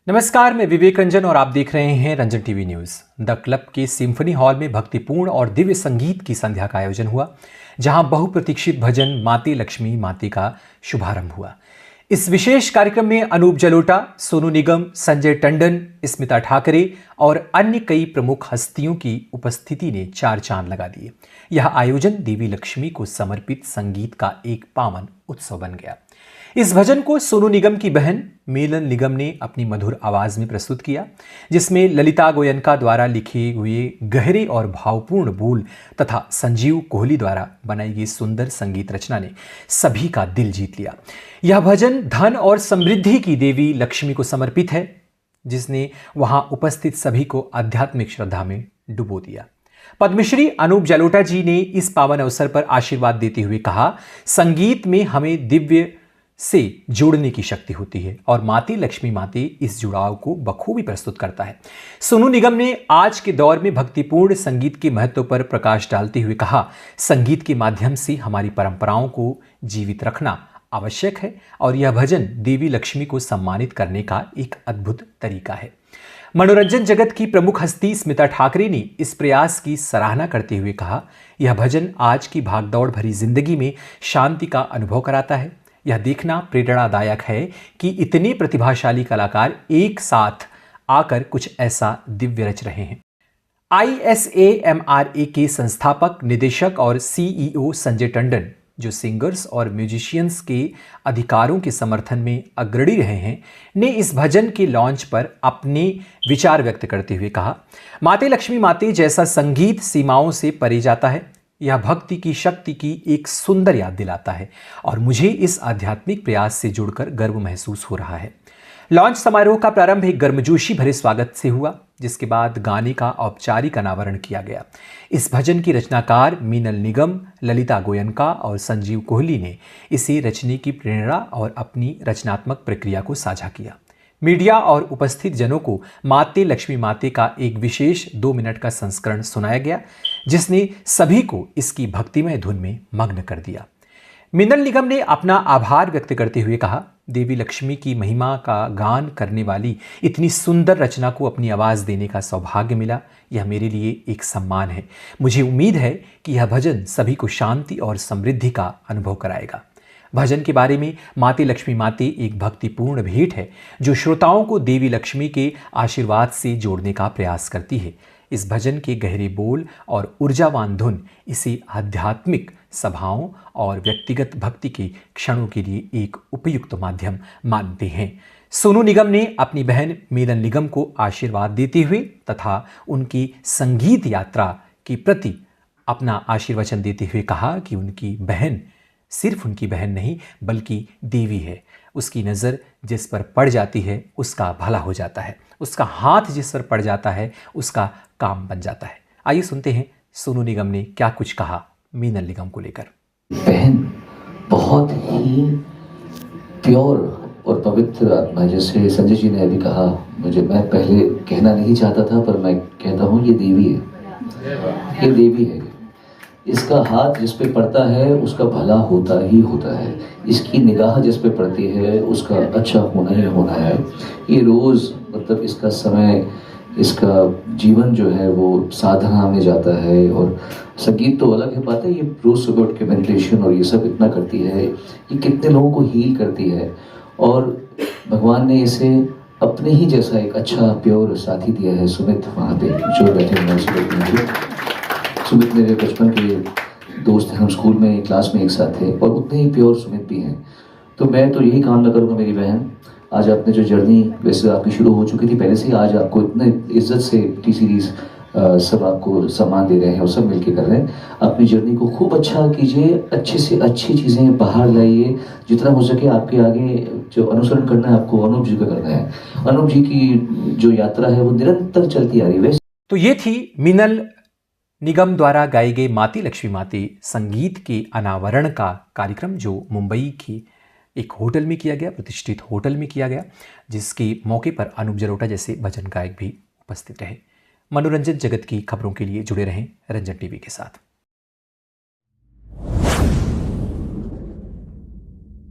नमस्कार, मैं विवेक रंजन और आप देख रहे हैं Ranjan TV news. The club के सिम्फनी हॉल में भक्तिपूर्ण और दिव्य संगीत की संध्या का आयोजन हुआ, जहां बहुप्रतीक्षित भजन माते लक्ष्मी माते का शुभारंभ हुआ। इस विशेष कार्यक्रम में अनूप जलोटा, सोनू निगम, संजय टंडन, स्मिता ठाकरे और अन्य कई प्रमुख हस्तियों की उपस्थिति ने चार चांद लगा दिए। यह आयोजन देवी लक्ष्मी को समर्पित संगीत का एक पावन उत्सव बन गया। इस भजन को सोनू निगम की बहन मीनल निगम ने अपनी मधुर आवाज में प्रस्तुत किया, जिसमें ललिता गोयनका द्वारा लिखे हुए गहरे और भावपूर्ण बोल तथा संजीव कोहली द्वारा बनाई गई सुंदर संगीत रचना ने सभी का दिल जीत लिया। यह भजन धन और समृद्धि की देवी लक्ष्मी को समर्पित है, जिसने वहां उपस्थित सभी को आध्यात्मिक श्रद्धा में डुबो दिया। पद्मश्री अनूप जलोटा जी ने इस पावन अवसर पर आशीर्वाद देते हुए कहा, संगीत में हमें दिव्य से जोड़ने की शक्ति होती है और माते लक्ष्मी माते इस जुड़ाव को बखूबी प्रस्तुत करता है। सोनू निगम ने आज के दौर में भक्तिपूर्ण संगीत के महत्व पर प्रकाश डालते हुए कहा, संगीत के माध्यम से हमारी परंपराओं को जीवित रखना आवश्यक है और यह भजन देवी लक्ष्मी को सम्मानित करने का एक अद्भुत तरीका है। मनोरंजन जगत की प्रमुख हस्ती स्मिता ठाकरे ने इस प्रयास की सराहना करते हुए कहा, यह भजन आज की भागदौड़ भरी जिंदगी में शांति का अनुभव कराता है। यह देखना प्रेरणादायक है कि इतने प्रतिभाशाली कलाकार एक साथ आकर कुछ ऐसा दिव्य रच रहे हैं। ISAMRA के संस्थापक, निदेशक और CEO संजय टंडन, जो सिंगर्स और म्यूजिशियंस के अधिकारों के समर्थन में अग्रणी रहे हैं, ने इस भजन के लॉन्च पर अपने विचार व्यक्त करते हुए कहा, माते लक्ष्मी माते जैसा संगीत सीमाओं से परे जाता है। यह भक्ति की शक्ति की एक सुंदर याद दिलाता है और मुझे इस आध्यात्मिक प्रयास से जुड़कर गर्व महसूस हो रहा है। लॉन्च समारोह का प्रारंभ एक गर्मजोशी भरे स्वागत से हुआ, जिसके बाद गाने का औपचारिक अनावरण किया गया। इस भजन की रचनाकार मीनल निगम, ललिता गोयनका और संजीव कोहली ने इसे रचने की प्रेरणा और अपनी रचनात्मक प्रक्रिया को साझा किया। मीडिया और उपस्थित जनों को माते लक्ष्मी माते का एक विशेष 2 मिनट का संस्करण सुनाया गया, जिसने सभी को इसकी भक्तिमय धुन में मग्न कर दिया। मीनल निगम ने अपना आभार व्यक्त करते हुए कहा, देवी लक्ष्मी की महिमा का गान करने वाली इतनी सुंदर रचना को अपनी आवाज देने का सौभाग्य मिला। यह मेरे लिए एक सम्मान है। मुझे उम्मीद है कि यह भजन सभी को शांति और समृद्धि का अनुभव कराएगा। भजन के बारे में माते लक्ष्मी माते एक भक्तिपूर्ण भेंट है, जो श्रोताओं को देवी लक्ष्मी के आशीर्वाद से जोड़ने का प्रयास करती है। इस भजन के गहरे बोल और ऊर्जावान धुन इसे आध्यात्मिक सभाओं और व्यक्तिगत भक्ति के क्षणों के लिए एक उपयुक्त माध्यम मानते हैं। सोनू निगम ने अपनी बहन मीनल निगम को आशीर्वाद देते हुए तथा उनकी संगीत यात्रा के प्रति अपना आशीर्वचन देते हुए कहा कि उनकी बहन सिर्फ उनकी बहन नहीं बल्कि देवी है। उसकी नज़र जिस पर पड़ जाती है उसका भला हो जाता है, उसका हाथ जिस पर पड़ जाता है उसका काम बन जाता है। आइए सुनते हैं सोनू निगम ने क्या कुछ कहा मीनल निगम को लेकर। बहन बहुत ही प्योर और पवित्र आत्मा, जैसे संजय जी ने अभी कहा, मैं पहले कहना नहीं चाहता था पर मैं कहता हूँ, ये देवी है, ये देवी है। इसका हाथ जिस पे पड़ता है उसका भला होता ही होता है। इसकी निगाह जिस पे पड़ती है उसका अच्छा होना ही होना है। ये रोज़ मतलब इसका समय, इसका जीवन जो है वो साधना में जाता है। और संगीत तो अलग है बात है, ये रोज़ सुबह उठ के मेडिटेशन और ये सब इतना करती है, ये कितने लोगों को हील करती है। और भगवान ने इसे अपने ही जैसा एक अच्छा प्योर साथी दिया है। सुमित वहाँ पे जो बैठे हैं, सुमित मेरे बचपन के दोस्त हैं, हम स्कूल में क्लास में एक साथ थे और उतने ही प्योर सुमित भी हैं। तो मैं तो यही कामना करूँगा मेरी बहन, आज आपने जो जर्नी वैसे आपकी शुरू हो चुकी थी पहले से, आज आपको इतने इज्जत से टी सीरीज सब आपको सम्मान दे रहे हैं और सब मिलके कर रहे हैं। अपनी जर्नी को खूब अच्छा कीजिए, अच्छे से अच्छी चीज़ें बाहर लाइए, जितना हो सके आपके आगे जो अनुसरण करना है आपको अनूप जी का करना है। अनूप जी की जो यात्रा है वो निरंतर चलती आ रही है। तो ये थी मीनल निगम द्वारा गाए गए माते लक्ष्मी माते संगीत के अनावरण का कार्यक्रम, जो मुंबई के एक होटल में किया गया, प्रतिष्ठित होटल में किया गया, जिसके मौके पर अनूप जलोटा जैसे भजन गायक भी उपस्थित रहे। मनोरंजन जगत की खबरों के लिए जुड़े रहें रंजन टीवी के साथ।